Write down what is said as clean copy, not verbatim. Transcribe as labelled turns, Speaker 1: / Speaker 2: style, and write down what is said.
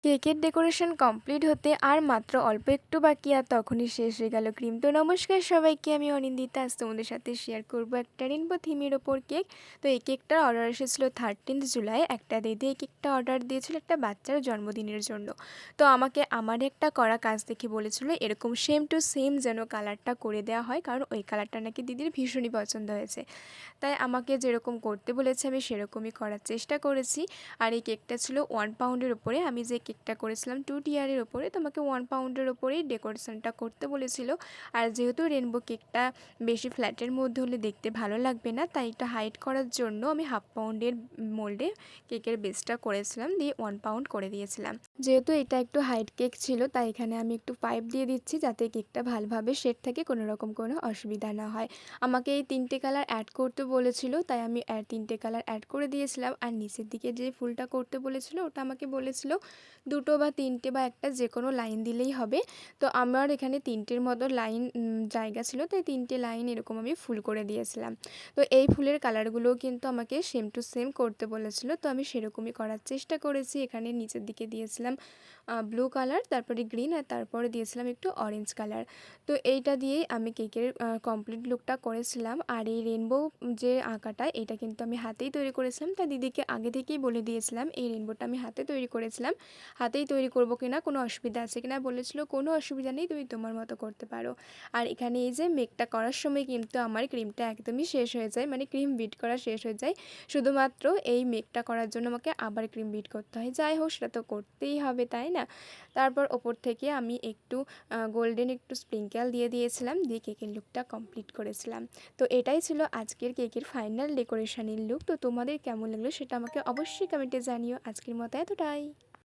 Speaker 1: কেকের decoration complete হতে আর মাত্র অল্প একটু বাকি, আর তখনই শেষ হয়ে গেল ক্রিম। তো নমস্কার সবাইকে, আমি অনিন্দিতা। আজ তোমাদের সাথে শেয়ার করব একটা রেনবো থিমের ওপর কেক। তো এই কেকটার অর্ডার এসেছিলো 13 জুলাই। একটা দিদি এই কেকটা অর্ডার দিয়েছিল একটা বাচ্চার জন্মদিনের জন্য। তো আমাকে আমার একটা করা কাজ দেখে বলেছিল এরকম সেম টু সেম যেন কালারটা করে দেওয়া হয়, কারণ ওই কালারটা নাকি দিদির ভীষণই পছন্দ হয়েছে। তাই আমাকে যেরকম করতে বলেছে আমি সেরকমই করার চেষ্টা করেছি। আর এই কেকটা ছিল 1 পাউন্ডের ওপরে। আমি যে কেকটা করেছিলাম 2 টিয়ারের ওপরে, তোমাকে 1 পাউন্ডের ওপরেই ডেকোরেশনটা করতে বলেছিল। আর যেহেতু রেনবো কেকটা বেশি ফ্ল্যাটের মধ্যে হলে দেখতে ভালো লাগবে না, তাই এটা হাইড করার জন্য আমি 1/2 পাউন্ডের মোল্ডে কেকের বেসটা করেছিলাম, দিয়ে 1 পাউন্ড করে দিয়েছিলাম। যেহেতু এটা একটু হাইট কেক ছিল, তাই এখানে আমি একটু পাইপ দিয়ে দিচ্ছি যাতে কেকটা ভালোভাবে সেট থাকে, কোনো রকম কোনো অসুবিধা না হয়। আমাকে এই 3টে কালার অ্যাড করতে বলেছিল, তাই আমি 3টে কালার অ্যাড করে দিয়েছিলাম। আর নিচের দিকে যে ফুলটা করতে বলেছিল ওটা আমাকে বলেছিল 2টো বা 3টে বা একটা যে কোনো লাইন দিলেই হবে। তো আমার এখানে 3টের মতো লাইন জায়গা ছিল, তাই 3টে লাইন এরকম আমি ফুল করে দিয়েছিলাম। তো এই ফুলের কালারগুলোও কিন্তু আমাকে সেম টু সেম করতে বলেছিল, তো আমি সেরকমই করার চেষ্টা করেছি। এখানে নিচের দিকে দিয়েছিলাম ব্লু কালার, তারপরে গ্রিন, আর তারপরে দিয়েছিলাম একটু অরেঞ্জ কালার। তো এইটা দিয়েই আমি কেকের কমপ্লিট লুকটা করেছিলাম। আর এই রেনবো যে আঁকাটা, এটা কিন্তু আমি হাতেই তৈরি করেছিলাম। তাই দিদিকে আগে থেকেই বলে দিয়েছিলাম এই রেনবোটা আমি হাতে তৈরি করেছিলাম, হাতেই তৈরি করব কিনা, কোনো অসুবিধা আছে কিনা। বলেছিল কোনো অসুবিধা নেই, তুমি তোমার মতো করতে পারো। আর এখানে এই যে মেকটা করার সময় কিন্তু আমার ক্রিমটা একদমই শেষ হয়ে যায়, মানে ক্রিম বিট করা শেষ হয়ে যায়। শুধুমাত্র এই মেকটা করার জন্য আমাকে আবার ক্রিম বিট করতে হয়। যাই হোক, সেটা তো করতেই হবে, তাই না? তারপর ওপর থেকে আমি একটু গোল্ডেন একটু স্প্রিঙ্কেল দিয়ে দিয়েছিলাম, দিয়ে কেকের লুকটা কমপ্লিট করেছিলাম। তো এটাই ছিল আজকের কেকের ফাইনাল ডেকোরেশনের লুক। তো তোমাদের কেমন লাগলো সেটা আমাকে অবশ্যই কমেন্টে জানিও। আজকের মতো এতটাই।